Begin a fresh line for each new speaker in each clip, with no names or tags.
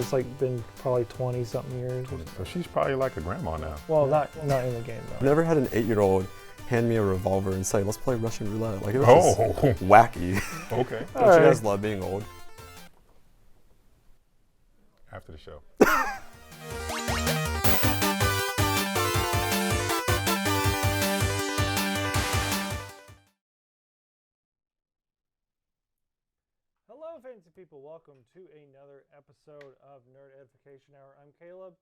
it's like been probably 20 something years.
So she's probably like a grandma now.
Well, not in the game though.
I've never had an 8-year-old hand me a revolver and say, let's play Russian roulette. Like, it was just wacky.
Okay.
Don't you guys love being old?
After the show.
Hello, fancy people. Welcome to another episode of Nerd Edification Hour. I'm Caleb.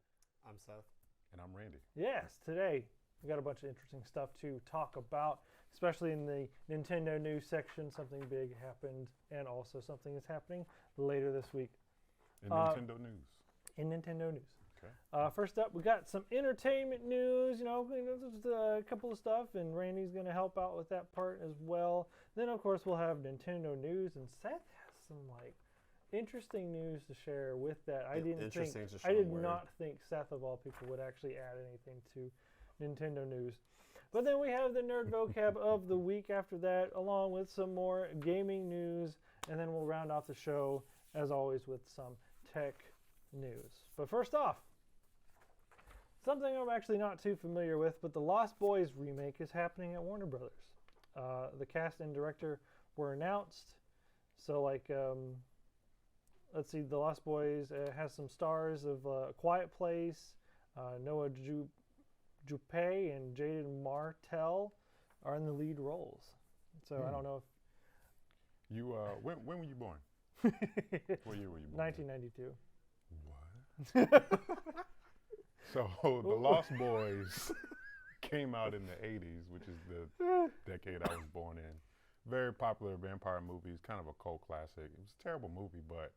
I'm Seth.
And I'm Randy.
Yes, today we got a bunch of interesting stuff to talk about, especially in the Nintendo news section. Something big happened, and also something is happening later this week.
In Nintendo news.
In Nintendo news.
Okay.
First up, we got some entertainment news. Just a couple of stuff, and Randy's going to help out with that part as well. Then, of course, we'll have Nintendo news, and Seth has some interesting news to share with that. I did not think Seth of all people would actually add anything to Nintendo news. But then we have the nerd vocab of the week after that, along with some more gaming news, and then we'll round off the show as always with some tech news. But first off, something I'm actually not too familiar with, but the Lost Boys remake is happening at Warner Brothers. The cast and director were announced. So let's see, The Lost Boys has some stars of A Quiet Place. Noah Jupe and Jaden Martell are in the lead roles. So I don't know if...
You, when were you born? What year were you born?
1992.
What? So The Lost Boys came out in the 80s, which is the decade I was born in. Very popular vampire movies, kind of a cult classic. It was a terrible movie, but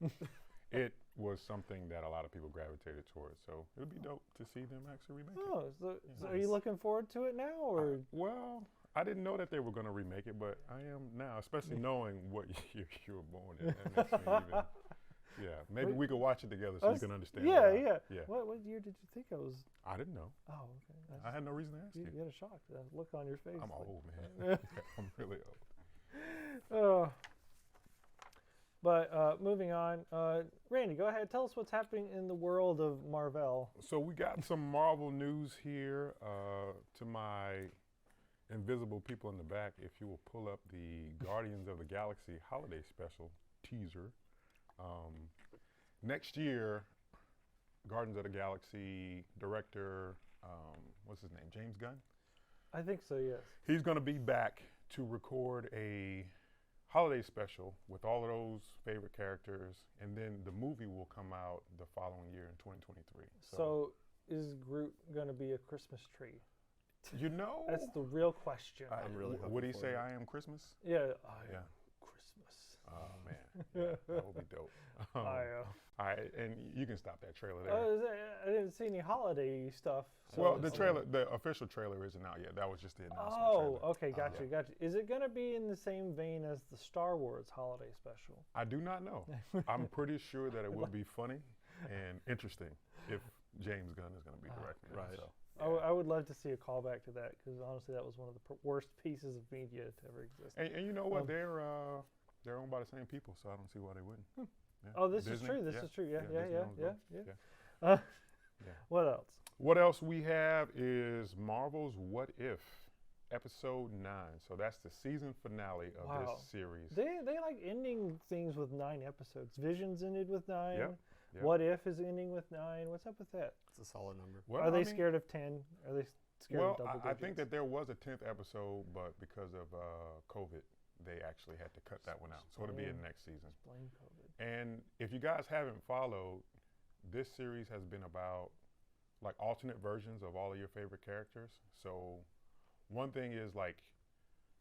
it was something that a lot of people gravitated towards. So it would be dope to see them actually remake it.
Oh, so are you looking forward to it now, or?
Well, I didn't know that they were going to remake it, but I am now, especially knowing what year you were born in. That makes me even... Yeah, maybe we could watch it together so you can understand.
Yeah. What year did you think I was?
I didn't know.
Oh, okay.
I had no reason to ask you.
You had a shock. That look on your face.
I'm old, man. I'm really
old. But moving on, Randy, go ahead. Tell us what's happening in the world of Marvel.
So we got some Marvel news here. To my invisible people in the back, if you will pull up the Guardians of the Galaxy holiday special teaser. Next year, Guardians of the Galaxy director, what's his name, James Gunn?
I think so, yes.
He's going to be back to record a holiday special with all of those favorite characters, and then the movie will come out the following year in 2023.
So is Groot going to be a Christmas tree?
You know?
That's the real question.
I'm really
would he say I am Christmas?
Yeah.
Yeah.
Christmas.
Oh, man. Yeah, that would be dope. All right, and you can stop that trailer there.
I didn't see any holiday stuff. So
well, the official trailer isn't out yet. That was just the announcement.
Oh, okay, gotcha. Is it going to be in the same vein as the Star Wars holiday special?
I do not know. I'm pretty sure that it will be funny and interesting if James Gunn is going to be directing it.
Right.
So,
I would love to see a callback to that, because honestly, that was one of the worst pieces of media to ever exist.
And you know what? They're owned by the same people, so I don't see why they wouldn't. Yeah.
Oh, this
Disney?
is true. This is true.
Yeah.
What else?
What else we have is Marvel's What If, episode 9. So that's the season finale of this series.
They like ending things with 9 episodes. Visions ended with 9.
Yep.
What If is ending with 9. What's up with that?
It's a solid number.
Well,
Are they scared of 10? Are they scared of double digits?
I think that there was a 10th episode, but because of COVID, they actually had to cut that one out. So it'll be in next season.
Blame COVID.
And if you guys haven't followed, this series has been about like alternate versions of all of your favorite characters. So one thing is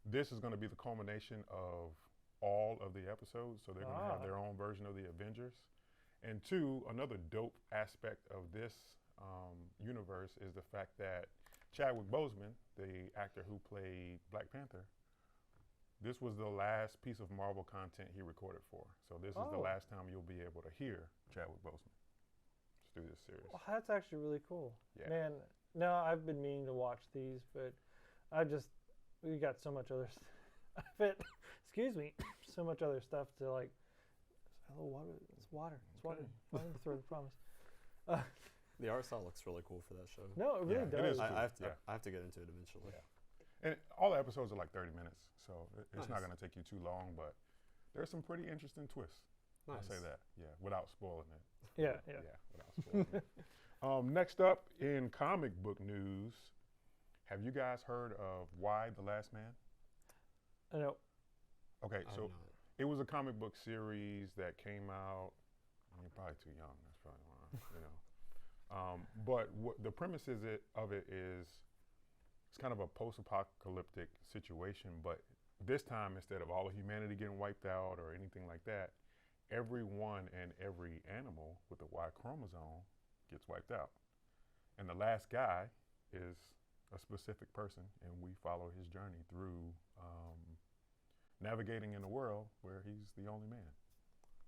this is going to be the culmination of all of the episodes. So they're going to have their own version of the Avengers. And two, another dope aspect of this universe is the fact that Chadwick Boseman, the actor who played Black Panther, this was the last piece of Marvel content he recorded for. So this is the last time you'll be able to hear Chadwick Boseman through this series.
Well, that's actually really cool.
Yeah.
Man, no, I've been meaning to watch these, but we got so much other excuse me, so much other stuff to Hello, water. It's water. It's water.
Okay.
Water in the throat, I promise.
The art style looks really cool for that show.
No, it really
Yeah, it
does.
is.
I have to.
Yeah.
I have to get into it eventually.
Yeah. And all the episodes are like 30 minutes, so it's not
Nice.
going to take you too long. But there's some pretty interesting twists.
Nice.
I'll say that. Yeah, without spoiling it.
Yeah, yeah.
Without spoiling it. Next up in comic book news, have you guys heard of Why the Last Man?
No.
Okay,
I
so
have not.
it was a comic book series that came out. You're probably too young. That's probably why, But the premise of it is it's kind of a post-apocalyptic situation, but this time instead of all of humanity getting wiped out or anything like that, everyone and every animal with the Y chromosome gets wiped out. And the last guy is a specific person, and we follow his journey through navigating in a world where he's the only man.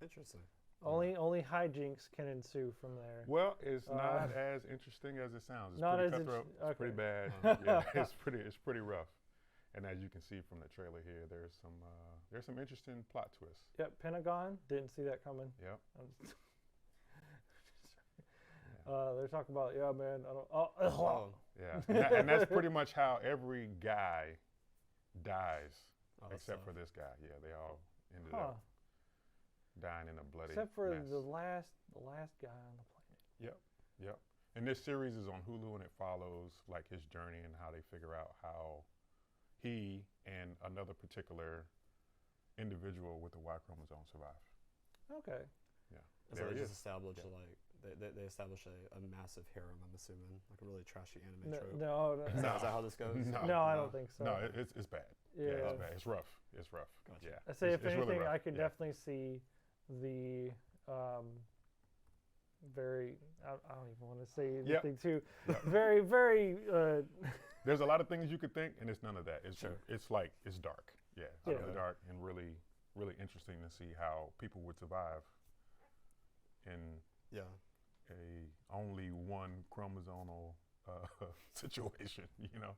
Interesting.
Only hijinks can ensue from there.
Well, it's not as interesting as it sounds. It's
Not
pretty
as
cutthroat.
okay.
It's pretty bad. Yeah, it's pretty rough. And as you can see from the trailer here, there's some interesting plot twists.
Yep, Pentagon. Didn't see that coming.
Yep.
They're talking about, yeah, man. I don't.
Oh,
Yeah, and that's pretty much how every guy dies, except for this guy. Yeah, they all ended up dying in a bloody
Except for
mess.
the last guy on the planet.
Yep. And this series is on Hulu, and it follows like his journey and how they figure out how he and another particular individual with the Y chromosome survive.
Okay.
Yeah.
So
There
they
he
just
is.
establish
Yeah.
like they establish a massive harem. I'm assuming like a really trashy anime
No,
trope.
no,
Is that how this goes?
no, I don't think so.
No, it's bad.
Yeah.
It's bad. It's rough. It's rough.
Gotcha.
Yeah.
I say, if
it's really
anything,
rough.
I could
Yeah.
definitely see the very. I don't even want to say
Yep.
anything too.
Yep.
Very, very.
There's a lot of things you could think, and it's none of that. It's
Sure.
it's like it's dark. Yeah, it's
Yeah.
really dark and really, really interesting to see how people would survive in
Yeah.
a only one chromosomal situation. You know.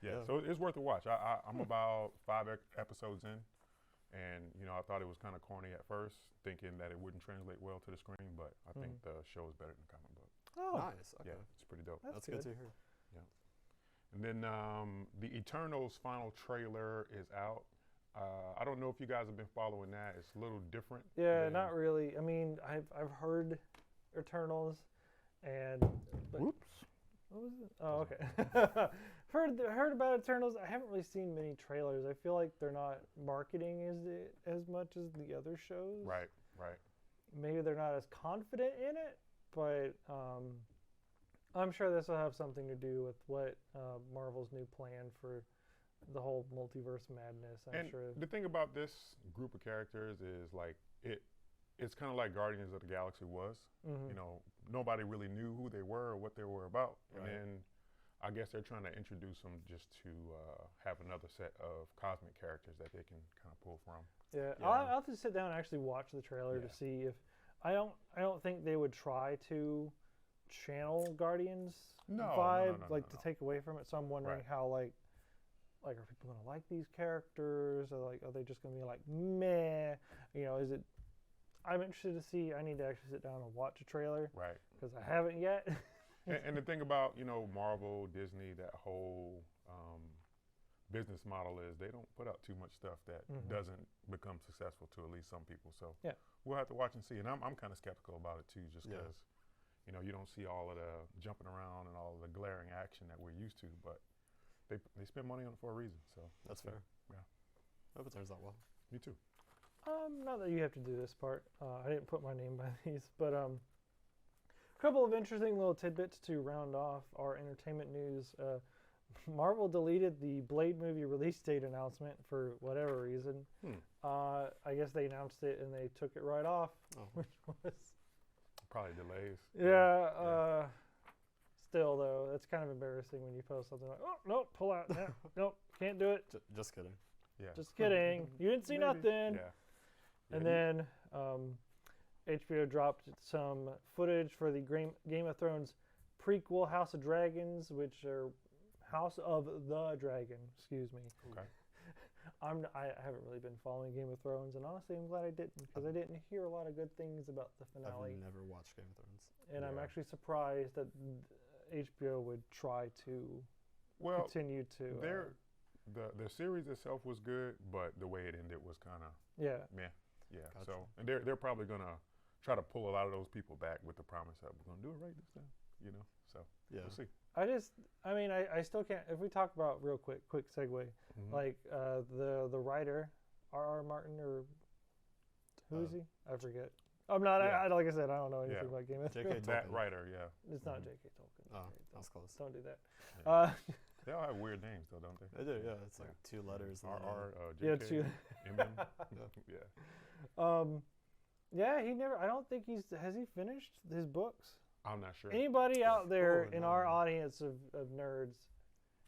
Yeah. So it's worth a watch. I'm about 5 episodes in, and I thought it was kind of corny at first, thinking that it wouldn't translate well to the screen, but I think the show is better than the comic book.
Oh,
Nice. Okay.
Yeah, it's pretty dope.
that's
good
good.
to hear.
And then the Eternals final trailer is out. I don't know if you guys have been following that. It's a little different.
Yeah,
than-
not really. I mean, I've heard Eternals, and but,
Whoops.
what was it? Oh, okay. heard about Eternals. I haven't really seen many trailers. I feel like they're not marketing as much as the other shows.
Right.
Maybe they're not as confident in it, but I'm sure this will have something to do with what Marvel's new plan for the whole multiverse madness. I'm
And
sure.
the thing about this group of characters is like it's kind of like Guardians of the Galaxy was.
Mhm.
Nobody really knew who they were or what they were about.
Right.
And then I guess they're trying to introduce them just to have another set of cosmic characters that they can kind of pull from.
Yeah,
Yeah.
I'll have to sit down and actually watch the trailer
Yeah.
to see if I don't think they would try to channel Guardians
No,
vibe
no,
to
no.
take away from it. So I'm wondering
Right.
how like are people gonna like these characters, or like are they just gonna be like meh? Is it? I'm interested to see. I need to actually sit down and watch a trailer
Right.
because I haven't yet.
And the thing about Marvel, Disney, that whole business model is they don't put out too much stuff that
Mhm.
doesn't become successful to at least some people. So
Yeah.
we'll have to watch and see. And I'm kind of skeptical about it too, just
Yeah.
because you don't see all of the jumping around and all of the glaring action that we're used to. But they spend money on it for a reason. So
That's fair.
Yeah.
Hope it turns out well.
Me too.
Not that you have to do this part. I didn't put my name by these, but a couple of interesting little tidbits to round off our entertainment news. Marvel deleted the Blade movie release date announcement for whatever reason. I guess they announced it and they took it right off,
Oh.
which was
Probably delays.
yeah. Still though, it's kind of embarrassing when you post something like, "Oh nope, pull out, nope, can't do it."
Just kidding.
Yeah.
Just kidding. You didn't see
Maybe.
nothing.
Yeah.
And
Yeah,
then HBO dropped some footage for the Game of Thrones prequel, House of Dragons, which are House of the Dragon. Excuse me.
Okay.
I haven't really been following Game of Thrones, and honestly, I'm glad I didn't, because I didn't hear a lot of good things about the finale.
I've never watched Game of Thrones.
And I'm
Yeah.
actually surprised that HBO would try to
Well,
continue to.
the series itself was good, but the way it ended was kind of
Yeah.
meh. Yeah.
Gotcha.
So, and they're probably gonna try to pull a lot of those people back with the promise that we're gonna do it right this time. You know. So
Yeah.
we'll see.
I mean, I still can't. If we talk about real quick segue,
Mhm.
like the writer, R.R. Martin, or who is he? I forget. I'm not.
Yeah.
Like I said, I don't know anything
Yeah.
about Game of
J.K.
Thrones.
That
Tolkien.
writer, yeah.
It's not
Mhm.
J.K. Tolkien.
Oh,
Okay,
that was close.
don't do that.
Yeah. They all have weird names though, don't they?
They do, yeah. It's like 2 letters. And then
R.R.
Yeah,
J.K.
two.
M.M. Yeah.
Yeah, he never. I don't think has he finished his books.
I'm not sure.
Anybody out there
Oh,
in
no.
our audience of nerds,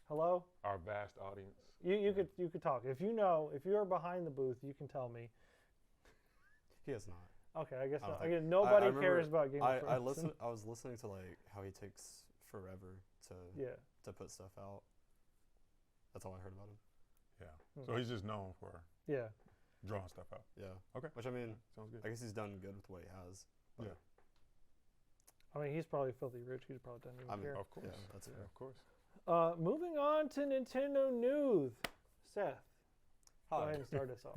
hello?
Our vast audience.
You could talk. If you are behind the booth, you can tell me.
He is not.
Okay, I guess
I don't
not.
think-
Again, nobody
remember
cares about Game of Thrones.
I was listening to like how he takes forever
Yeah.
to put stuff out. That's all I heard about him.
Yeah.
Hmm.
So he's just known for
Yeah.
drawing stuff out.
Yeah.
Okay.
Which I mean,
Sounds good.
I guess he's done good with what he has. But
Yeah.
I mean, he's probably filthy rich. He's probably doesn't even
I mean,
care.
Of course.
Yeah, that's
Yeah,
fair.
of course.
Moving on to Nintendo news. Seth, go ahead and start us off.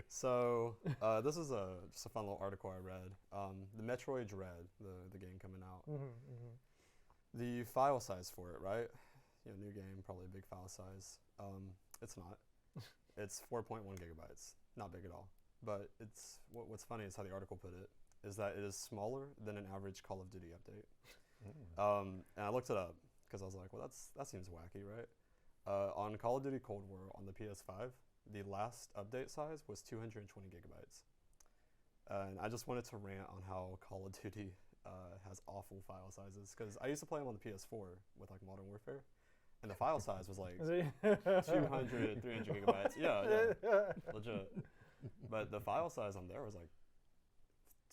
So this is just a fun little article I read. The Metroid Dread, the game coming out. The file size for it, right? New game, probably a big file size. It's not. It's 4.1 gigabytes. Not big at all. But it's what's funny is how the article put it, is that it is smaller than an average Call of Duty update. And I looked it up because I was like, well, that seems wacky, right? On Call of Duty Cold War on the PS5, the last update size was 220 gigabytes. And I just wanted to rant on how Call of Duty has awful file sizes, because I used to play them on the PS4 with like Modern Warfare, and the file size was like 200, 300 gigabytes. Yeah, legit. But the file size on there was like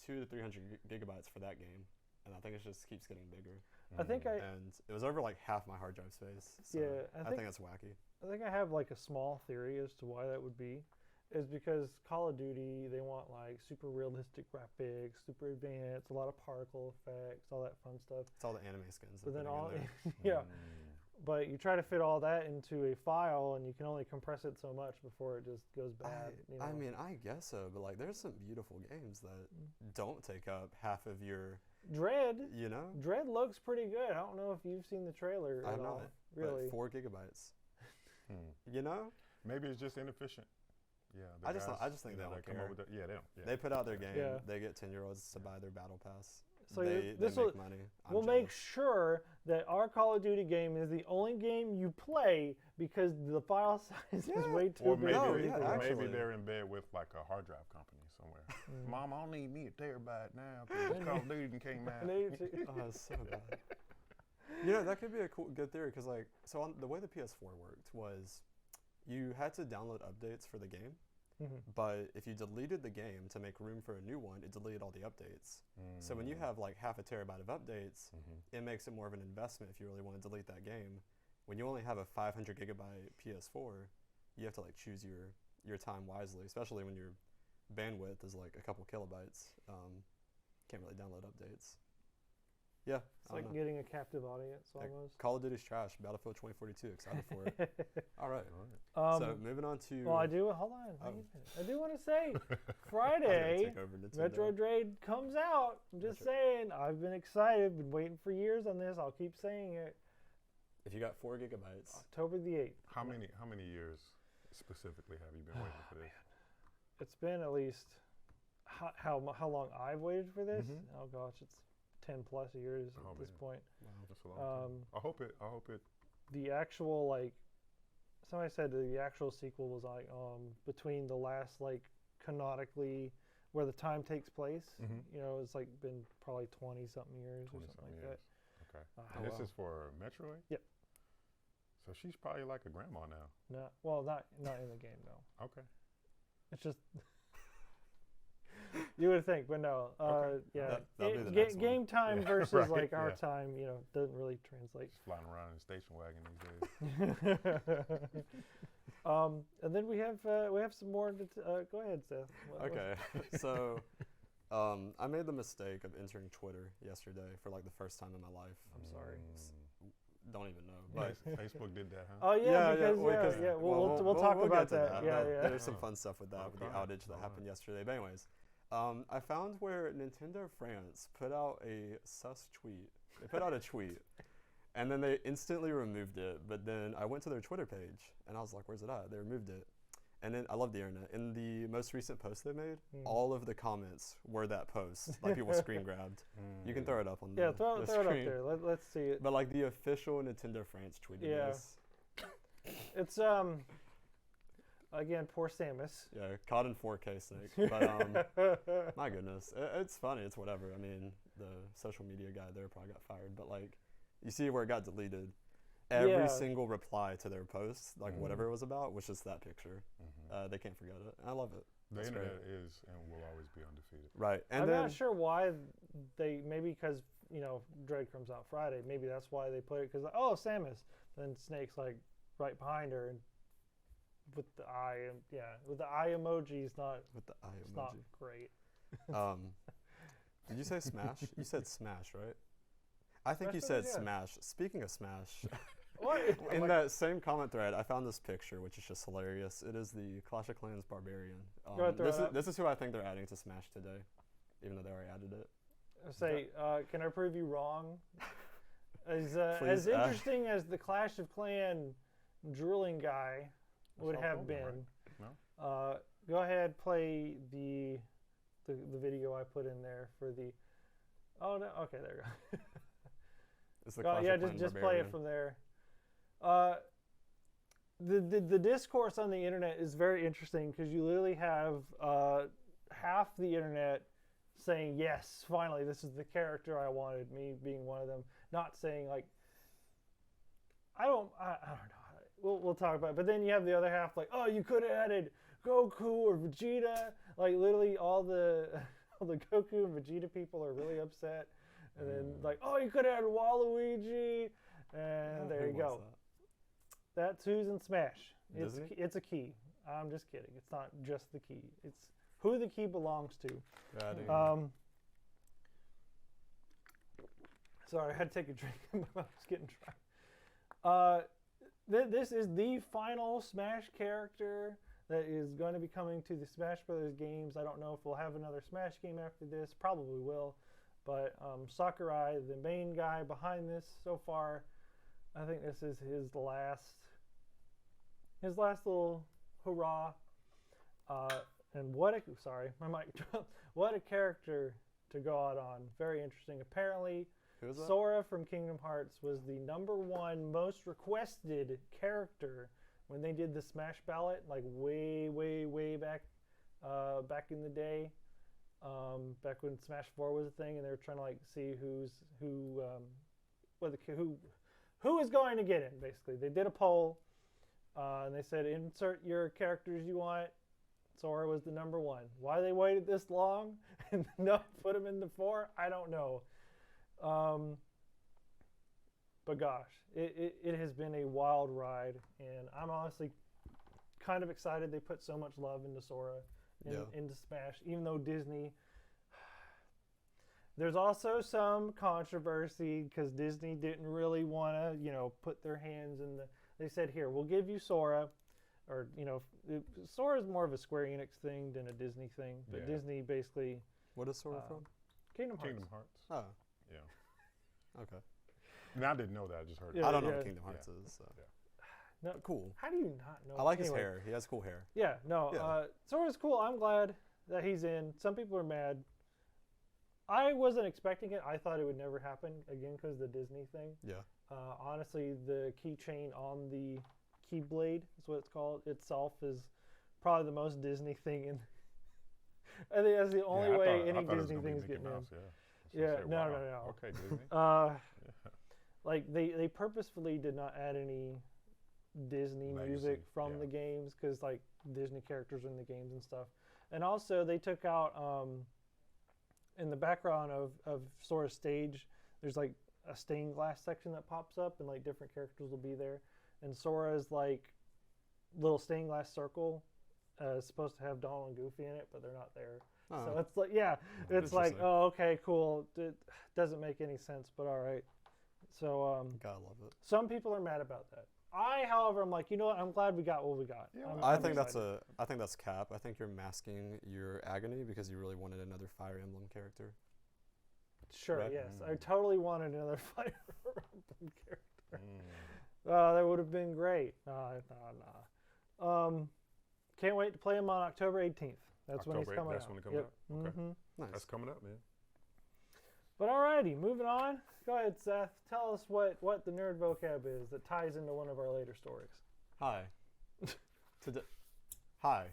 200 to 300 gigabytes for that game, and I think it just keeps getting bigger.
I think
And it was over like half my hard drive space. So
Yeah,
I think that's wacky.
I think I have like a small theory as to why that would be, is because Call of Duty, they want like super realistic graphics, super advanced, a lot of particle effects, all that fun stuff.
It's all the anime skins.
But then
they're
all,
putting in
yeah,
Mm.
but you try to fit all that into a file, and you can only compress it so much before it just goes bad.
I mean, I guess so, but like, there's some beautiful games that don't take up half of your,
Dread
Dread
looks pretty good. I don't know if you've seen the trailer
I
at
have
all.
not.
Really?
But 4 gigabytes.
Hmm. Maybe it's just inefficient. Yeah.
I just think they don't
come
care.
up with yeah, they don't. Yeah.
They put out their game.
Yeah.
They get 10-year-olds to buy their battle pass.
So
they
this
make
will-
money.
We'll make sure that our Call of Duty game is the only game you play because the file size is way too
Or
big.
maybe,
No, yeah,
or maybe
actually.
they're in bed with like a hard drive company somewhere. Mom, I don't need me a terabyte now because Call of Duty came out.
Oh, that's so bad. That could be a good theory, because like, so on the way the PS4 worked was, you had to download updates for the game, but if you deleted the game to make room for a new one, it deleted all the updates. So when you have like half a terabyte of updates, it makes it more of an investment if you really want to delete that game. When you only have a 500 gigabyte PS4, you have to like choose your time wisely, especially when your bandwidth is like a couple kilobytes. Can't really download updates. Yeah,
It's like getting a captive audience almost.
Call of Duty's trash. Battlefield 2042, excited for it. All right. So moving on to.
Well, hold on. Wait a minute. I do want to say,
I was gonna
Friday,
take over Nintendo.
Metroid Dread comes out. I'm just saying. I've been excited. Been waiting for years on this. I'll keep saying it.
If you got 4 gigabytes,
October the 8th.
How many years specifically have you been waiting for this?
It's been at least how long I've waited for this. Oh gosh, it's 10 plus years at this point.
wow.
That's a long time. I hope it.
The actual somebody said the actual sequel was like between the last canonically where the time takes place. It's like been probably 20 something years or something like that.
Okay.
Oh,
This
wow.
is for Metroid?
Yep.
So she's probably like a grandma now.
Not in the game though.
Okay.
It's just you would think, but no.
Okay.
Yeah.
That'll be the next one.
Game time
Yeah,
versus
right,
our
yeah.
time, doesn't really translate.
Just flying around in a station wagon these days.
And then we have some more. Go ahead, Seth.
Okay, so I made the mistake of entering Twitter yesterday for like the first time in my life.
I'm sorry.
Don't even know. But
Facebook did that, huh?
Oh yeah, because we'll talk
we'll
about
get to
that. Yeah.
There's some fun stuff with that, with the outage that happened yesterday. But anyways, I found where Nintendo France put out a sus tweet. They put out a tweet, and then they instantly removed it. But then I went to their Twitter page, and I was like, "Where's it at?" They removed it. And then I love the internet. In the most recent post they made, all of the comments were that post. Like people screen grabbed. You can throw it up on the
throw it
screen.
up there. Let's see it.
But like the official Nintendo France tweeted this.
It's again, poor Samus.
Yeah, caught in 4K sake. But my goodness, it's funny. It's whatever. I mean, the social media guy there probably got fired. But like, you see where it got deleted. Every single reply to their post, like whatever it was about, was just that picture. They can't forget it. I love it.
The
That's
internet
great.
is and will always be undefeated.
Right. And
I'm
then,
not sure why maybe because, Dread comes out Friday. Maybe that's why they put it, because, Samus. Then Snake's like right behind her and with the eye, with the eye emoji is not,
with the eye
it's
emoji.
not great.
Did you say Smash? You said Smash, right? I think
Smash
you said
Brothers, yeah.
Smash. Speaking of Smash,
What?
in that same comment thread, I found this picture, which is just hilarious. It is the Clash of Clans Barbarian.
Go ahead, throw it up.
This is who I think they're adding to Smash today, even though they already added it.
Say, can I prove you wrong? As
Please,
interesting as the Clash of Clan drooling guy would
all
have
over,
been,
No?
go ahead, play the video I put in there for the. Oh no! Okay, there you go.
It's the Clash of Clans
just play
Barbarian.
it from there. The discourse on the internet is very interesting because you literally have half the internet saying, yes, finally, this is the character I wanted, me being one of them, not saying like, I don't know, we'll talk about it. But then you have the other half like, oh, you could have added Goku or Vegeta. Like literally all the Goku and Vegeta people are really upset. And then like, oh, you could have added Waluigi. And there you go. That's who's in Smash. It's a key. I'm just kidding. It's not just the key. It's who the key belongs to. Sorry, I had to take a drink. My mouth's getting dry. This is the final Smash character that is going to be coming to the Smash Brothers games. I don't know if we'll have another Smash game after this. Probably will. But Sakurai, the main guy behind this so far, I think this is his last little hurrah. And what a character to go out on. Very interesting. Apparently, Sora from Kingdom Hearts was the #1 most requested character when they did the Smash ballot, like way back in the day. Back when Smash 4 was a thing, and they were trying to like see who is going to get in. Basically, they did a poll, and they said insert your characters you want. Sora was the #1. Why they waited this long and not put him in the 4, I don't know. But gosh, it has been a wild ride, and I'm honestly kind of excited they put so much love into Sora, into Smash, even though Disney. There's also some controversy because Disney didn't really want to, put their hands in the. They said, "Here, we'll give you Sora," or Sora is more of a Square Enix thing than a Disney thing. But Disney basically.
What is Sora from?
Kingdom Hearts.
Kingdom Hearts.
Oh.
Yeah.
Okay.
And I didn't know that. I just heard it.
I don't know what Kingdom Hearts is. So.
No,
cool.
How do you not know?
I like his hair. He has cool hair.
Yeah, no. Sora's cool. I'm glad that he's in. Some people are mad. I wasn't expecting it. I thought it would never happen again because the Disney thing.
Yeah.
Honestly, the keychain on the Keyblade is what it's called itself is probably the most Disney thing in. I think that's the only way any Disney thing's getting in. Yeah. No.
Okay, Disney.
Like they purposefully did not add any Disney music from the games because like Disney characters are in the games and stuff. And also they took out in the background of Sora's stage, there's like a stained glass section that pops up and like different characters will be there. And Sora is like little stained glass circle is supposed to have Donald and Goofy in it, but they're not there.
Oh,
So it's like, yeah, it's like,
interesting.
oh, okay, cool. It doesn't make any sense, but all right. So
gotta love it.
some people are mad about that. I, however, I'm like, you know what? I'm glad we got what we got.
Yeah,
I
I'm
think
excited.
I think that's cap. I think you're masking your agony because you really wanted another Fire Emblem character.
Sure,
right?
yes. I totally wanted another Fire Emblem character.
Mm.
That would have been great. No. Can't wait to play them on October 18th. That's when he's
October 8th,
coming
that's
out.
when it comes out? Okay.
Mhm.
Nice.
That's coming up, man.
But alrighty, moving on. Go ahead, Seth. Tell us what the nerd vocab is that ties into one of our later stories.
Hi. Hi.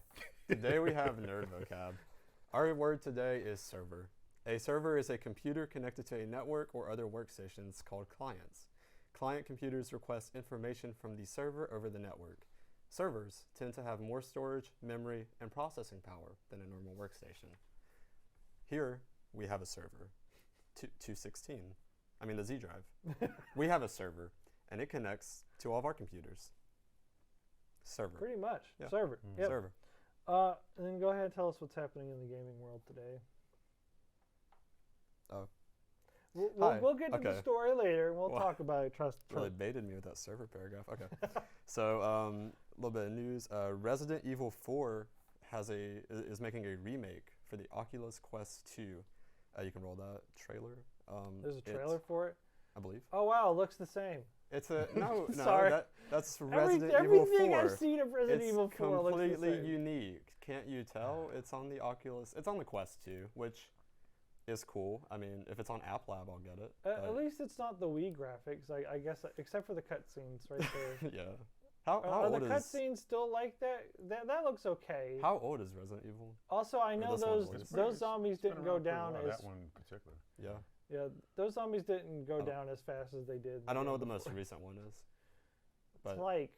Today we have nerd vocab. Our word today is server. A server is a computer connected to a network or other workstations called clients. Client computers request information from the server over the network. Servers tend to have more storage, memory, and processing power than a normal workstation. Here we have a server, 216. I mean the Z drive. We have a server, and it connects to all of our computers. Server.
Pretty much.
Yeah.
Server. Yep.
Server.
And then go ahead and tell us what's happening in the gaming world today.
Oh.
We'll get to the
Okay.
story later. We'll
Wow.
talk about it. Trust.
Really baited me with that server paragraph. Okay. So a little bit of news. Resident Evil 4 is making a remake for the Oculus Quest 2. You can roll that trailer.
There's a trailer for it.
I believe.
Oh wow, it looks the same.
It's a no.
Sorry.
That's Resident Evil 4.
Everything I've seen of Resident
It's
Evil 4 looks the
completely
same.
unique. Can't you tell? It's on the Oculus. It's on the Quest 2, which is cool. I mean, if it's on App Lab, I'll get it.
At least it's not the Wii graphics. I guess except for the cutscenes right there.
Yeah. How
Are the
old is
cutscenes still like that? That looks okay.
How old is Resident Evil?
Also, I know
this one
those
was-
those zombies
It's been
didn't go
around pretty
down
well,
as
that one in particular.
Yeah.
those zombies didn't go
I don't-
down as fast as they did.
I don't know what the
game
most
before.
recent one is,
It's
but
like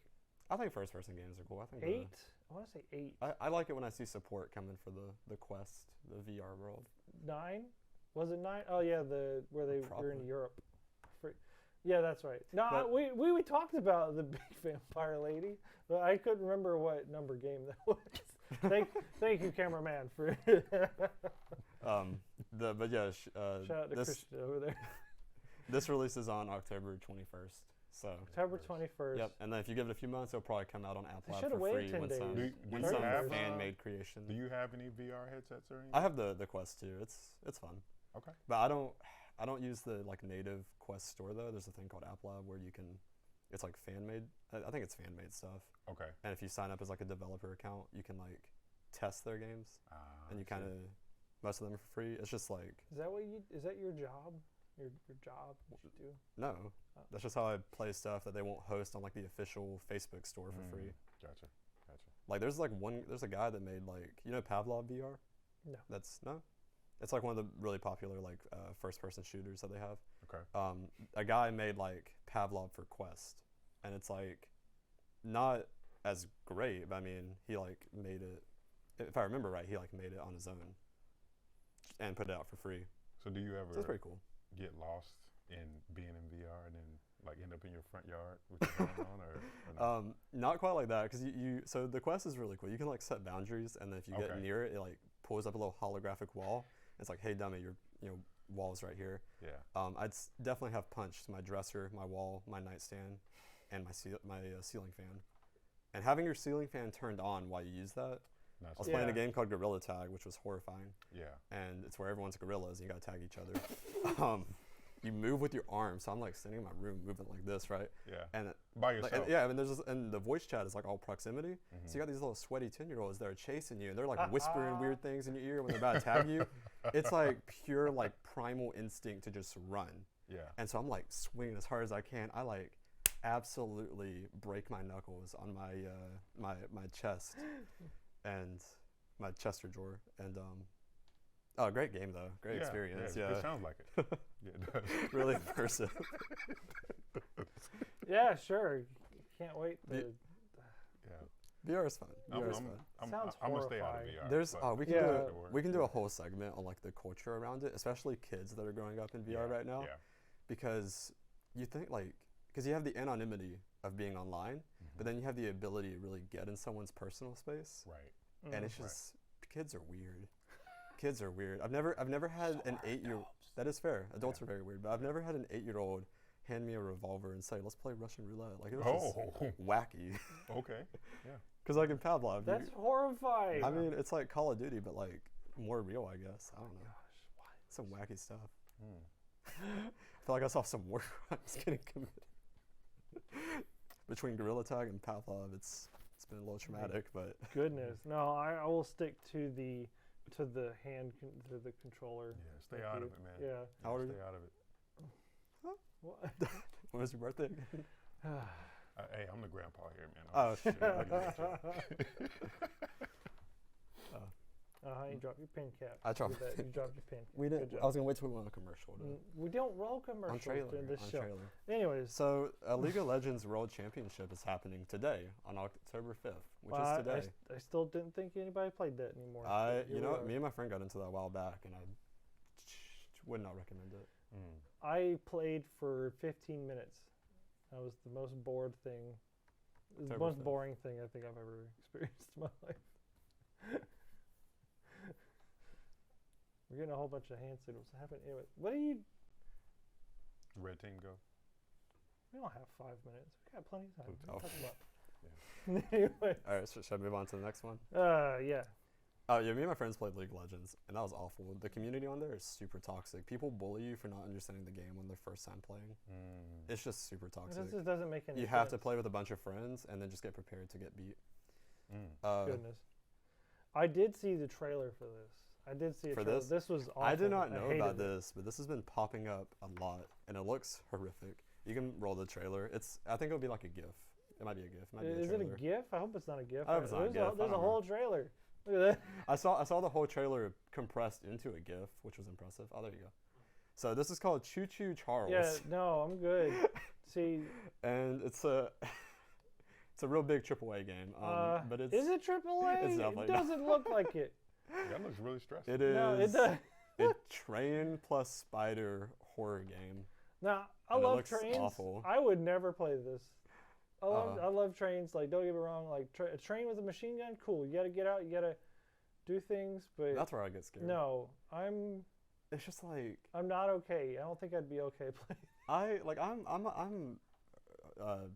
I think first-person games are cool. I think
8. I want to say 8,
I like it when I see support coming for the Quest, the VR world.
9. Was it 9? Oh yeah, where they were
Probably.
in Europe. Yeah, that's right. No,
But-
we talked about the big vampire lady, but I couldn't remember what number game that was. Thank you, cameraman, for
But yeah,
shout out to
this
Christian over there.
this releases on October 21st. So.
October 21st.
Yep, and then if you give it a few months, it'll probably come out on App
They
Lab
should've
for
waited
free
10
when
days.
some,
Do
when
you
some
have,
fan-made creation.
Do you have any VR headsets or anything?
I have the Quest 2. It's fun.
Okay.
But I don't use the like native Quest store though. There's a thing called App Lab where you can, it's like fan-made. I think it's fan-made stuff.
Okay.
And if you sign up as like a developer account, you can like test their games, and you kind of most of them are for free. It's just like
Is that your job? Your job? What you do?
no,
Oh.
that's just how I play stuff that they won't host on like the official Facebook store for free.
Gotcha.
Like there's a guy that made like Pavlov VR.
No.
It's like one of the really popular like first-person shooters that they have.
Okay.
A guy made like Pavlov for Quest, and it's like not as great, but I mean he like made it. If I remember right, he like made it on his own and put it out for free.
So do you
So
ever
it's pretty cool.
get lost in being in VR and then like end up in your front yard with your phone on or no?
Not quite like that, because so the Quest is really cool. You can like set boundaries, and then if you get
Okay.
near it, it like pulls up a little holographic wall. It's like, hey dummy, your wall's right here.
Yeah.
I'd definitely have punched my dresser, my wall, my nightstand, and my ceiling fan. And having your ceiling fan turned on while you use that.
Nice.
I was playing a
Yeah.
game called Gorilla Tag, which was horrifying,
Yeah.
and it's where everyone's gorillas and you gotta tag each other. You move with your arms, so I'm like sitting in my room moving like this, right?
Yeah.
And
By
like,
yourself.
yeah, I mean, and the voice chat is like all proximity.
Mhm.
So you got these little sweaty 10-year-olds that are chasing you, and they're like whispering weird things in your ear when they're about to tag you. It's like pure like primal instinct to just run.
Yeah.
And so I'm like swinging as hard as I can. I like absolutely break my knuckles on my chest and my chester drawer. And oh, great game though, great experience.
Yeah.
Yeah,
It sounds like it. Yeah, it does.
really immersive.
Yeah, sure. Can't wait to.
Yeah.
VR is fun. VR is fun.
Sounds
I'm gonna stay out of
horrifying.
VR.
There's
but
we can
Yeah.
do
afterward,
we can do
yeah.
a whole segment on like the culture around it, especially kids that are growing up in VR right now,
Yeah.
because you think like because you have the anonymity of being online, but then you have the ability to really get in someone's personal space,
Right.
and it's just kids are weird. Kids are weird. I've never had an 8-year-old. That is fair. Adults are very weird, but I've never had an 8-year-old hand me a revolver and say, "Let's play Russian roulette." Like, it was just wacky.
Okay. Yeah.
Because like in Pavlov,
That's horrifying.
I mean, it's like Call of Duty, but like more real, I guess. I don't know.
Gosh, what?
Some wacky stuff.
Hmm.
I feel like I saw some war crimes getting committed. Between Gorilla Tag and Pavlov, it's been a little traumatic, but
Goodness, no, I will stick to the controller.
Yeah. Stay
Thank
out
you.
of it, man.
Yeah.
how old are you?
Stay out of it.
What?
When was your birthday?
Hey, I'm the grandpa here, man.
Oh,
shit.
You dropped your pin cap.
I dropped
Look at that, you dropped your pin.
We
Good
didn't.
job.
I was gonna wait till we went on commercial.
We don't roll commercials
On trailer.
during this
On
show.
trailer.
Anyways,
So, League of Legends World Championship is happening today on October 5th, which
well,
is today.
I still didn't think anybody played that anymore.
I,
but here
you
we
know,
are.
me and my friend got into that a while back, and I would not recommend it.
Mm.
I played for 15 minutes. That was the most bored thing. The
October
most
5th.
boring thing I think I've ever experienced in my life. We're getting a whole bunch of hand signals happening. Anyway, what do you?
Red team go.
We don't have 5 minutes. We got plenty of time.
Oh.
Talk about. Anyway,
All right, should I move on to the next one?
yeah.
Oh, yeah, me and my friends played League of Legends, and that was awful. The community on there is super toxic. People bully you for not understanding the game when they're first time playing.
Mm.
It's just super toxic.
This just doesn't make any
You
sense.
have to play with a bunch of friends, and then just get prepared to get beat.
Mm.
Goodness. I did see the trailer for this. I did see a
For
trailer.
this?
This was awful.
I did not know
hated
about
it.
this, but this has been popping up a lot, and it looks horrific. You can roll the trailer. I think it'll be like a GIF. It might be a GIF. It might be
Is
a
it a
trailer.
GIF? I hope it's not a GIF.
I hope it's not a
There's
GIF. I
There's a
don't
whole trailer. Look at that.
I saw the whole trailer compressed into a GIF, which was impressive. Oh, there you go. So this is called Choo Choo Charles.
Yeah, no, I'm good. See,
And it's a real big AAA game. But it's
is it AAA?
it's
It
definitely not.
doesn't look like it.
That looks really stressful.
it is
No, it does.
a train plus spider horror game.
Now, I
And it
love
looks
trains.
awful.
I would never play this.
Uh-huh.
I love trains. Like, don't get me wrong. Like, a train with a machine gun, cool. You got to get out. You got to do things. But
That's where I get scared.
no, I'm
It's just like
not okay. I don't think I'd be okay playing.
I'm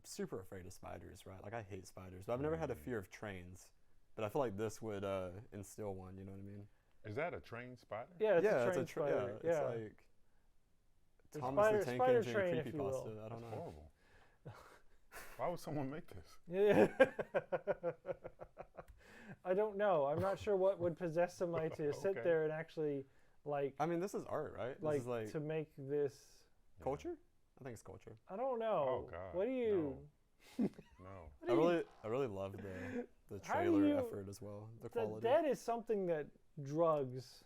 super afraid of spiders, right? Like I hate spiders, but I've never had a fear of trains. But I feel like this would instill one. You know what I mean?
Is that a trained spider?
Yeah, it's
yeah,
a train
it's
spider.
yeah,
Yeah,
it's like
The
Thomas
spider-
the Tank
spider
Engine
train, if you
creepypasta.
will.
I don't
That's
know.
horrible. Why would someone make this?
Yeah. I don't know. I'm not sure what would possess somebody to sit
Okay.
there and actually like
I mean, this is art, right?
like,
This is like
to make this.
culture. I think it's culture.
I don't know.
Oh, God,
What do you?
No.
what do you-
I really love the
How do
trailer
you-
effort as well. The quality.
that is something that drugs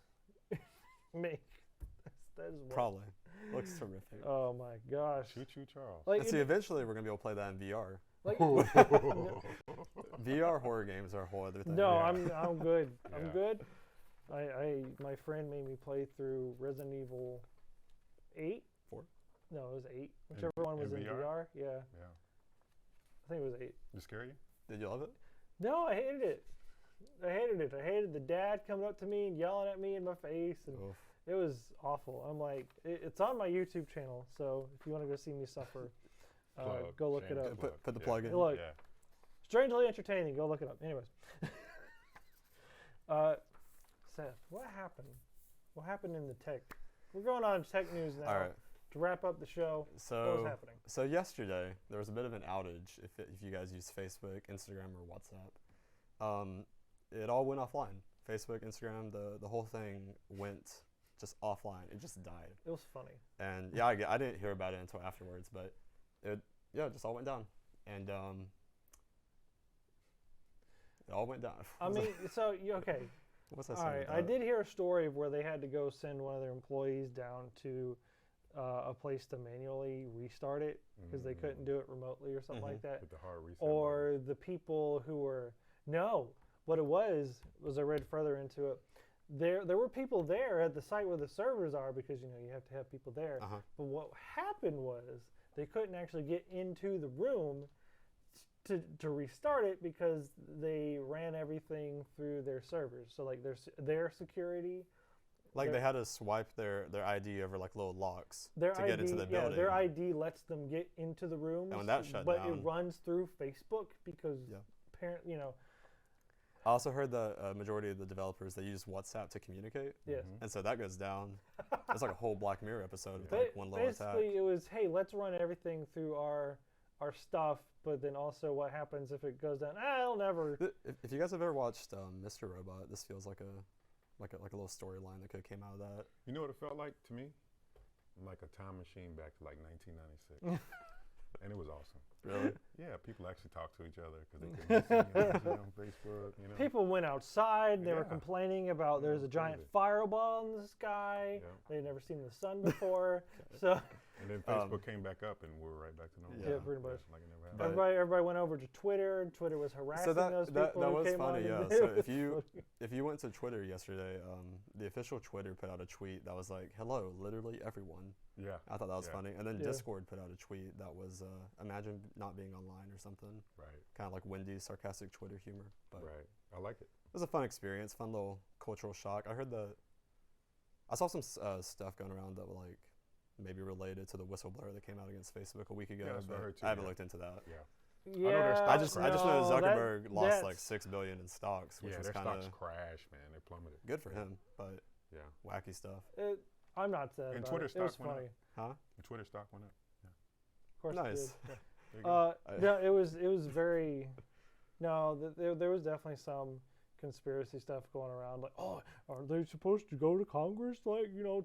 make. That is what.
Probably looks terrific.
Oh my gosh.
Choo Choo Charles.
Like,
And see, eventually we're gonna be able to play that in VR.
like
VR horror games are a whole other thing.
no,
Yeah.
I'm good. I'm
Yeah.
good. My friend made me play through Resident Evil 8.
4?
No, it was 8. Whichever one was
in
in
VR?
VR. Yeah,
Yeah.
I think it was 8.
Did it scare you?
Did you love it?
No, I hated it. I hated the dad coming up to me and yelling at me in my face, and
Oof.
it was awful. I'm like, it's on my YouTube channel, so if you want to go see me suffer,
Plug.
go look it
Shameless
up.
plug.
Put the
Yeah.
plug in.
Look,
Yeah.
strangely entertaining. Go look it up. Anyways, Seth, what happened? What happened in the tech? We're going on to tech news now.
All right.
To wrap up the show, what was
So
happening?
so yesterday there was a bit of an outage. If you guys use Facebook, Instagram, or WhatsApp, it all went offline. Facebook, Instagram, the whole thing went just offline. It just died.
It was funny.
And yeah, I didn't hear about it until afterwards, but it just all went down. And it all went down.
I mean, so okay.
What's that
All
saying
right,
about
I
it?
did hear a story of where they had to go send one of their employees down to a place to manually restart it because they couldn't do it remotely or something like that.
With the hard reset.
Or the people who were what it was I read further into it. There were people there at the site where the servers are because you have to have people there.
Uh-huh.
But what happened was they couldn't actually get into the room to restart it because they ran everything through their servers. So like their security.
Like they had to swipe their ID over like little locks
Their
to
ID,
get into the building.
their ID lets them get into the rooms.
And when that shut
but
down,
it runs through Facebook because
I also heard the majority of the developers, they use WhatsApp to communicate.
Yes.
And so that goes down. It's like a whole Black Mirror episode with like one little attack.
Basically, it was, hey, let's run everything through our stuff, but then also what happens if it goes down? It'll never.
If you guys have ever watched Mr. Robot, this feels like a little storyline that could have came out of that.
You know what it felt like to me? Like a time machine back to like 1996. And it was awesome.
Really?
Yeah, people actually talked to each other because they couldn't see on Facebook. You know?
People went outside. They were complaining about there's a giant fireball in the sky.
Yeah.
They'd never seen the sun before. So.
And then Facebook came back up, and we're right back to normal.
Yeah, pretty much.
Like it never happened.
Everybody went over to Twitter, and Twitter was harassing those people.
That
who
was
came
funny,
on
yeah. So if you went to Twitter yesterday, the official Twitter put out a tweet that was like, "Hello, literally everyone."
Yeah.
I thought that was funny. And then
Yeah.
Discord put out a tweet that was, "Imagine not being online" or something.
Right.
Kind of like Wendy's sarcastic Twitter humor. But
Right. I like it.
it was a fun experience, fun little cultural shock. I saw some stuff going around that were like maybe related to the whistleblower that came out against Facebook a week ago,
Yeah, that's what I
but
heard too,
I haven't
yeah.
looked into that.
Yeah.
Yeah,
I know their
I
stocks
just know
no,
Zuckerberg lost
that's-
like $6 billion in stocks, which
Yeah,
was
their
kind
stocks
of
crashed, man. They plummeted.
good for him, but
Yeah.
wacky stuff.
I'm not sad
And
about
Twitter
it. It was
stock went up.
funny.
Huh?
The Twitter stock went up.
Of course
Nice.
it did.
There you go.
No, it was very. No, there was definitely some conspiracy stuff going around. Like, oh, are they supposed to go to Congress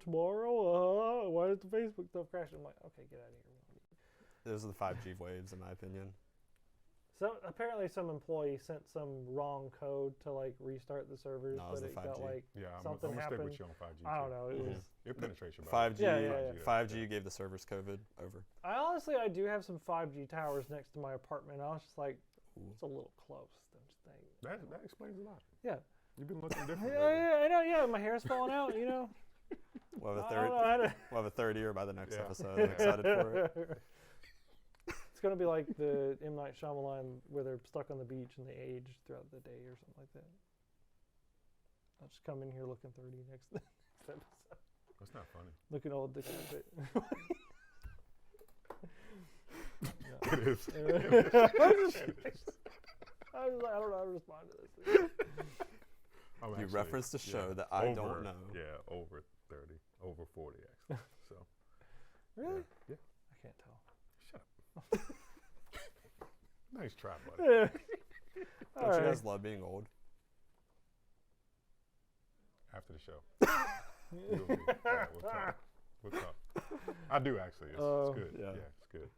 tomorrow? Why did the Facebook stuff crash? I'm like, okay, get out of here.
Those are the 5G waves, in my opinion.
So apparently, some employee sent some wrong code to like restart the servers,
No, it was
but
the
it got
5G.
like
Yeah, I'm
something
going to stick
happened.
with you on 5G.
I don't
too.
know. It was.
It penetrates your
5G,
Yeah.
5G gave the servers COVID over.
I do have some 5G towers next to my apartment. I was just like, it's a little close. Don't you think?
That explains a lot.
Yeah.
You've been looking different.
Yeah, I know. Yeah, my hair's falling out.
We'll have
I don't know how to.
we'll have a third ear by the next
Yeah.
episode. I'm excited for it.
It's gonna be like the M. Night Shyamalan where they're stuck on the beach and they age throughout the day or something like that. I'll just come in here looking 30 next episode.
That's not funny.
Looking old, decrepit.
It is.
I was like, I don't know how to respond to this.
You referenced a show that I don't know.
Yeah, over 30, over 40 actually. So.
Really?
Yeah.
I can't tell.
Shut up. Nice try, buddy.
Don't you guys love being old?
After the show. We'll talk. We'll talk. I do actually. It's good.
Yeah.
It's good.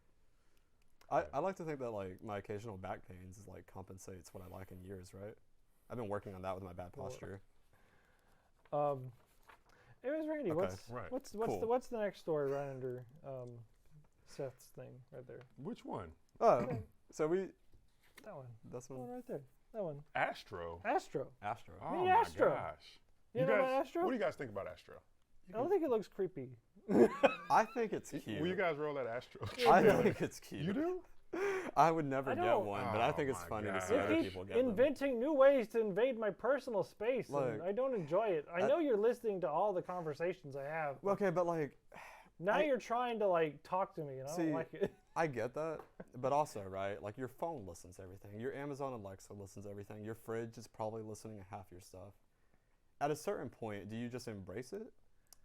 I like to think that like my occasional back pains is like compensates what I lack in years, right? I've been working on that with my bad posture.
Anyways, Randy,
Okay,
what's
cool.
what's the next story right under Seth's thing right there?
Which one?
Oh, so
That one.
that's
That one
one.
right there. That one.
Astro.
Astro.
Astro.
Oh
Me,
my
Astro.
gosh.
You know about Astro?
What do you guys think about Astro?
I don't think it looks creepy.
I think it's cute.
Will you guys roll that Astro?
I think it's cute.
You do?
I would never
I
get
don't-
one, but I think it's
Oh
funny
my
to see
God.
other
They keep
people get them.
inventing new ways to invade my personal space, and
Look,
I don't enjoy it. I know you're listening to all the conversations I have.
Well, okay, but like,
Now you're trying to like talk to me, and I
See,
don't like it.
I get that, but also, right, like your phone listens to everything. Your Amazon Alexa listens to everything. Your fridge is probably listening to half your stuff. At a certain point, do you just embrace it?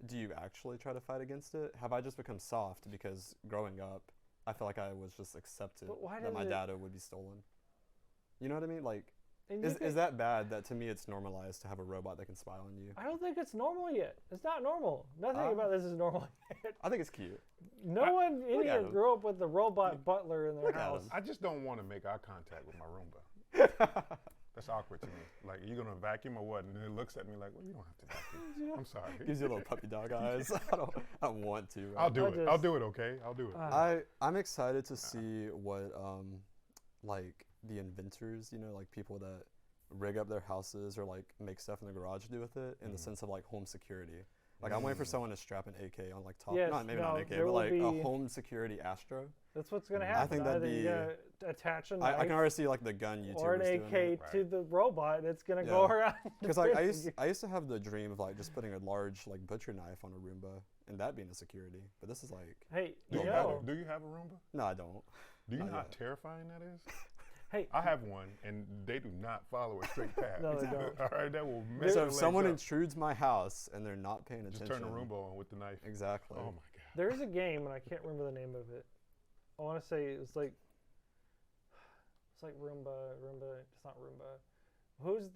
Do you actually try to fight against it? Have I just become soft because growing up, I feel like I was just accepted
But why
that
does
my
it-
data would be stolen? You know what I mean? Like,
And you
is
can-
that bad that to me it's normalized to have a robot that can spy on you?
I don't think it's normal yet. It's not normal. Nothing
Uh,
about this is normal yet.
I think it's cute.
No one
look at
idiot
him.
grew up with the robot butler in their
Look at
house.
him.
I just don't want to make eye contact with my Roomba. That's awkward to me. Like, you're going to vacuum or what? And then it looks at me like, well, you don't have to vacuum. I'm sorry.
Gives you little puppy dog eyes. I don't want to. Right?
I'll do it. I'll
just-
do it, okay? I'll do it.
I'm excited to see what like the inventors, like people that rig up their houses or like make stuff in the garage do with it in the sense of like home security. Like I'm waiting for someone to strap an AK on like top,
Yes,
not maybe
no,
not an AK,
there
but
will
like a
be-
home security Astro.
That's what's gonna
I
happen.
think that'd
Either
be-
you're gonna attach a knife
I can already see like the gun YouTubers
or an
doing
AK
it.
to
Right.
the robot, and it's gonna go
Yeah.
around.
Because like I
defending
used to have the dream of like just putting a large like butcher knife on a Roomba and that being a security. But this is like,
you. Hey,
Do
you
you,
know,
do you have a Roomba?
no, I don't.
Do you know
Not
how
yet.
terrifying that is?
hey,
I have one, and they do not follow a straight path.
No, they don't.
All right, that will mess
So
your
if
legs
someone
up.
intrudes my house and they're not paying
Just
attention,
turn the Roomba on with the knife.
exactly.
Oh my god.
there's a game, and I can't remember the name of it. I want to say it's like Roomba. It's not Roomba. Who's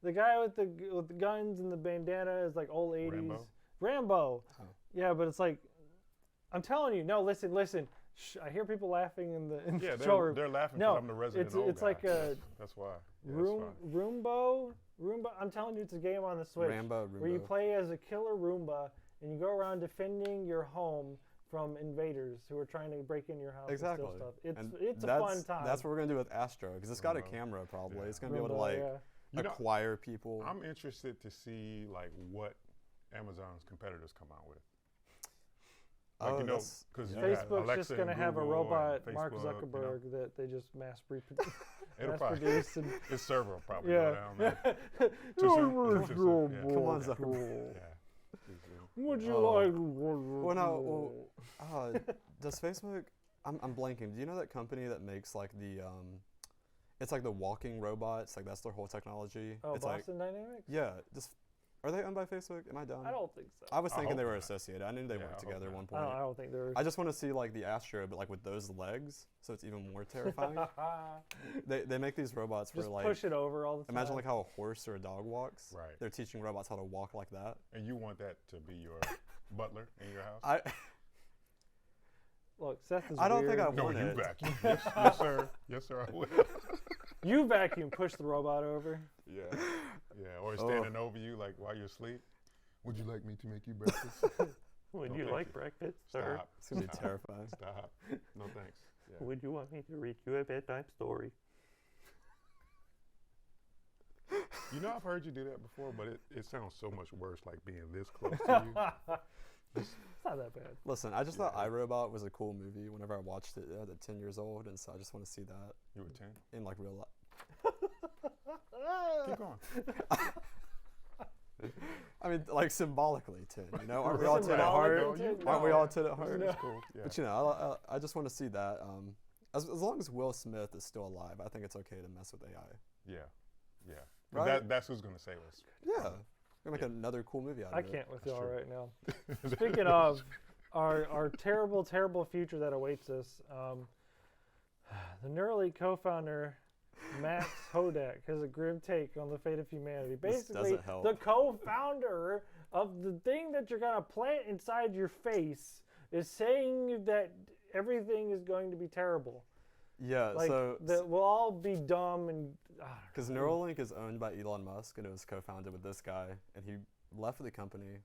the guy with the guns and the bandana is like old 80s. Rambo.
Oh.
Yeah, but it's like, I'm telling you. No, listen. Shh, I hear people laughing in the
Yeah,
control room.
they're laughing
No,
because I'm the resident
it's-
old
it's
guy.
like a
That's why. Yeah, that's fine.
Roomba. I'm telling you, it's a game on the Switch
Rambo.
where you play as a killer Roomba and you go around defending your home from invaders who are trying to break in your house
Exactly.
and steal stuff.
And
It's a fun time.
That's what we're gonna do with Astro because it's got a
Roomba.
camera probably.
Yeah.
It's gonna be able to
Roomba,
like
yeah.
You know,
acquire people.
I'm interested to see like what Amazon's competitors come out with. Like,
Oh,
you know,
that's-
because
yeah.
Facebook's
Alexa
just going to
and
have a
Google and
robot, Mark
Facebook, you know.
Zuckerberg, that they just mass
It'll probably,
produce. And,
its server will probably
yeah.
go down, man. Too soon. Too soon. Yeah.
Come on, Zuckerberg.
Yeah. Too soon.
Would you
Oh.
like?
Well, no. Well, does Facebook? I'm blanking. Do you know that company that makes like the it's like the walking robots? Like that's their whole technology.
Oh,
it's
Boston Dynamics?
yeah. Just are they owned by Facebook? Am I dumb?
I don't think so.
I was
I
thinking they
hope
were
not.
associated. I knew they
Yeah, I
worked
hope
together at
not.
one
I
point.
don't think they're.
I just want to see like the Astro, but like with those legs, so it's even more terrifying. They make these robots
just
where like
push it over all the time.
imagine like how a horse or a dog walks.
Right.
They're teaching robots how to walk like that.
And you want that to be your butler in your house?
I
Look, Seth is
I don't think
weird.
I
No,
want
you
it.
vacuum. Yes, sir. Yes, sir, I will.
You vacuum, push the robot over.
Yeah. Yeah. Or
Oh.
standing over you like while you're asleep. Would you like me to make you breakfast?
Would
No,
you
thank
like
you.
breakfast, sir?
Stop.
It's gonna be
Stop.
terrifying.
Stop. No thanks. Yeah.
Would you want me to read you a bedtime story?
You know, I've heard you do that before, but it sounds so much worse like being this close to you.
It's not that bad.
Listen, I just thought
Yeah.
iRobot was a cool movie whenever I watched it at 10 years old, and so I just want to see that
You were 10?
in like real life.
Keep going.
I mean, like symbolically 10, you know? Aren't we
We're
all 10 at
symbolic
heart?
of 10?
Aren't we
No.
all 10 at heart?
No.
That's cool. Yeah.
But you know, I just want to see that. As long as Will Smith is still alive, I think it's okay to mess with AI.
Yeah. Yeah.
Right?
That's who's going to save us.
Yeah. We're going to make another cool movie out of
I
it.
can't with
That's
y'all
true.
right now. Speaking of our terrible, terrible future that awaits us, the Neuralink co-founder Max Hodak has a grim take on the fate of humanity.
This
Basically,
doesn't help.
the co-founder of the thing that you're gonna plant inside your face is saying that everything is going to be terrible.
Yeah,
Like
so
that we'll all be dumb and.
because Neuralink is owned by Elon Musk and it was co-founded with this guy, and he left the company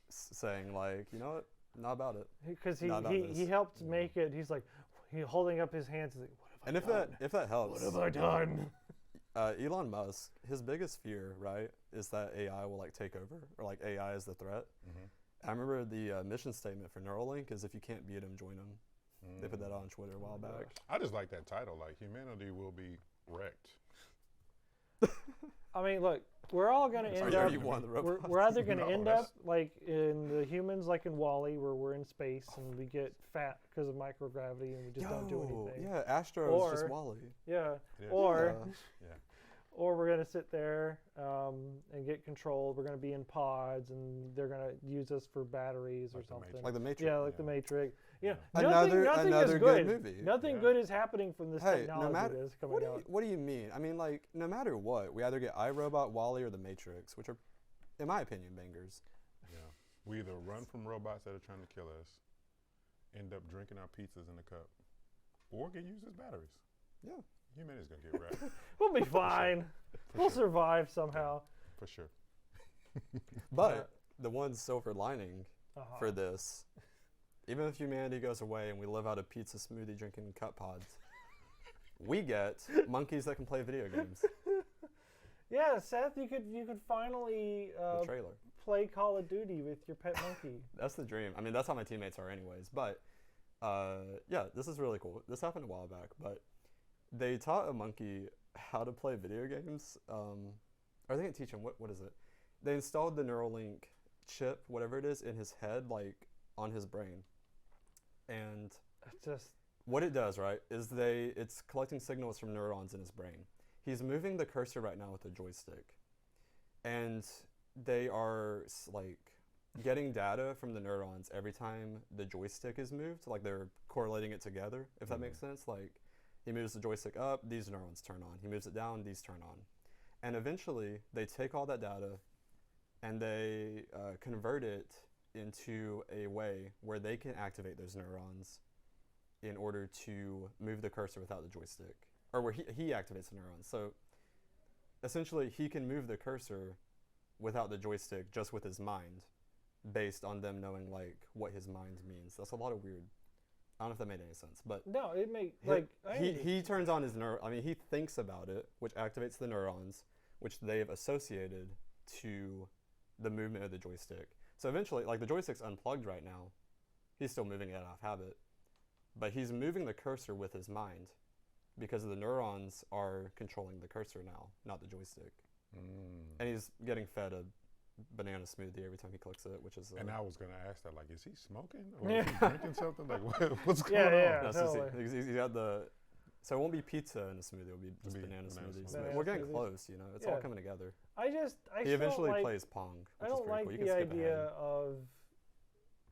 saying like, you know what, not about it.
Because
Not about
he
this.
helped make it. He's like, he holding up his hands. He's like, what
And
have I done?
if that helps,
What have I done?
Elon Musk, his biggest fear, right, is that AI will like take over, or like AI is the threat.
Mm-hmm.
I remember the mission statement for Neuralink is if you can't beat him, join him. They put that on Twitter a while back.
I just like that title. Like, humanity will be wrecked.
I mean, look, we're all gonna
It's
end
like
up.
you
won the
We're,
robot.
we're either gonna
No,
end
that's-
up like in the humans, like in Wall-E, where we're in space and we get fat because of microgravity and we just don't do anything.
Yeah, Astro is just
Or-
Wally.
Yeah.
It is.
Or
Yeah.
Yeah.
or we're gonna sit there and get controlled. We're gonna be in pods and they're gonna use us for batteries or
Like the
something.
Matrix.
Like the Matrix.
Yeah, like the
Yeah.
Matrix. Yeah.
Another
nothing
another
is
good
good.
movie.
Nothing
Yeah.
good is happening from this
Hey,
technology
no matter
that's coming out.
what do you mean? I mean, like no matter what, we either get iRobot, Wally, or the Matrix, which are, in my opinion, bangers.
Yeah. We either run from robots that are trying to kill us, end up drinking our pizzas in a cup, or get used as batteries.
Yeah.
Humanity's going to get wrecked.
We'll be fine.
For
We'll
sure.
survive somehow.
For sure.
But the one silver lining
Uh-huh.
for this, even if humanity goes away and we live out of pizza smoothie drinking cup pods, we get monkeys that can play video games.
Yeah, Yeah, Seth, you could finally
The trailer.
play Call of Duty with your pet monkey.
That's the dream. I mean, that's how my teammates are, anyways. But yeah, this is really cool. This happened a while back, but they taught a monkey how to play video games. Or they didn't teach him. What is it? They installed the Neuralink chip, whatever it is, in his head, like on his brain. And
Just
what it does, right, is it's collecting signals from neurons in his brain. He's moving the cursor right now with a joystick, and they are like getting data from the neurons every time the joystick is moved. Like they're correlating it together, if that makes sense. Like he moves the joystick up, these neurons turn on. He moves it down, these turn on. And eventually, they take all that data and they convert it into a way where they can activate those neurons in order to move the cursor without the joystick, or where he activates the neurons. So essentially, he can move the cursor without the joystick, just with his mind, based on them knowing like what his mind means. That's a lot of weird. I don't know if that made any sense, but
no, it makes like
he turns on his I mean, he thinks about it, which activates the neurons, which they've associated to the movement of the joystick. So eventually, like the joystick's unplugged right now, he's still moving it out of habit, but he's moving the cursor with his mind because the neurons are controlling the cursor now, not the joystick. And he's getting fed a banana smoothie every time he clicks it, which is.
And I was gonna ask that, like, is he smoking or is he drinking something? Like, what's going on?
Yeah,
No,
totally.
he's got the. So it won't be pizza in the smoothie; it'll be just banana smoothies.
Banana
We're getting
smoothies.
close, you know. It's
Yeah.
all coming together.
I
He eventually
like,
plays Pong,
I
which is
don't
pretty
like
cool. You can
the
skip
idea
ahead.
of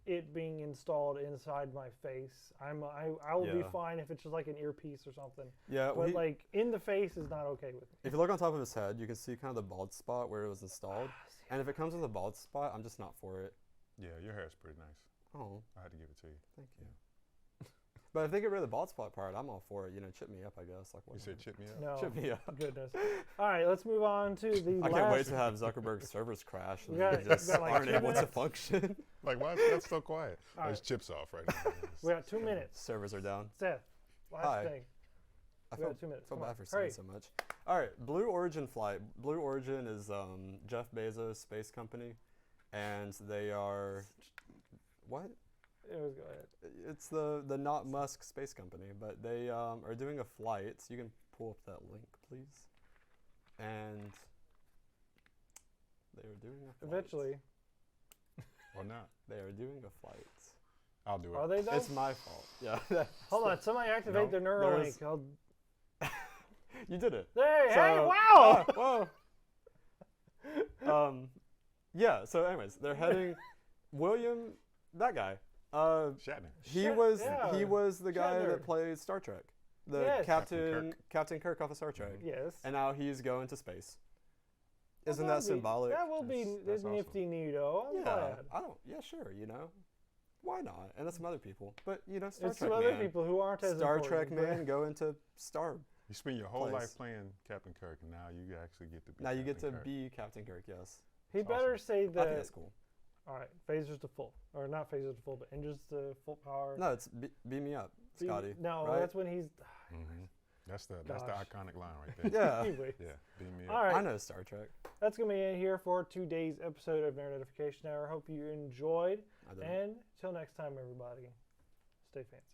it being installed inside my face. I will be
Yeah.
fine if it's just like an earpiece or something.
Yeah, well,
But like in the face is not okay with me.
if you look on top of his head, you can see kind of the bald spot where it was installed. And if it comes with a bald spot, I'm just not for it.
Yeah, your hair's pretty nice.
Oh,
I had to give it to you.
thank you. But if they get rid of the bald spot part, I'm all for it. You know, chip me up, I guess. Like,
You said chip me up?
No,
chip me up.
goodness. All right, let's move on to the
I
last.
can't wait to have Zuckerberg's servers crash and
Yeah,
they just
got like
aren't
2
able to
minutes.
function.
Like, why is that so quiet?
All
Oh,
right.
his chip's off right now.
We got 2 minutes.
Servers are down.
Seth, last
Hi.
thing.
I
We
feel,
got 2 minutes.
feel
Come
bad
on,
for saying
hurry.
so much. All right, Blue Origin flight. Blue Origin is Jeff Bezos' space company, and they are what?
Go ahead.
It's the not Musk space company, but they are doing a flight. So you can pull up that link, please. And they are doing a flight.
Eventually.
Or not.
They are doing a flight.
I'll do it.
Are they though?
It's my fault. Yeah.
Hold on, somebody activate
No,
the Neuralink.
there's-
I'll...
You did it.
Hey,
So-
wow!
Whoa. Yeah. So, anyways, they're heading. William, that guy.
Shatner.
He
Shat-
was
yeah.
he was the guy
Shatner.
that played Star Trek, the
Yes.
Captain Kirk off of Star Trek,
Yes.
and now he's going to space. Isn't
That'll
that
be-
symbolic?
That will be
That's awesome.
nifty neato. I'm
Yeah,
glad.
I don't. Yeah, sure. You know, why not? And that's some other people. But you know, Star
It's
Trek
some other
man.
people who aren't as
Star
important,
Trek man go into Star.
You spend your whole
Place.
life playing Captain Kirk, and now you actually get to be
Now you get to
Captain Kirk.
be Captain Kirk. Yes,
He
That's
better
awesome.
say
I think
that.
that's cool.
All right, phasers to full, or not phasers to full, but engines to full power.
No, it's beam me up,
Be-
Scotty.
No,
right?
that's when he's.
Mm-hmm. That's the
Gosh.
iconic line right there.
Yeah,
Anyway,
Yeah, beam me up.
all right.
I know Star Trek.
That's gonna be it here for today's episode of Nerd Edification Hour. Hope you enjoyed,
I don't.
and till next time, everybody, stay fancy.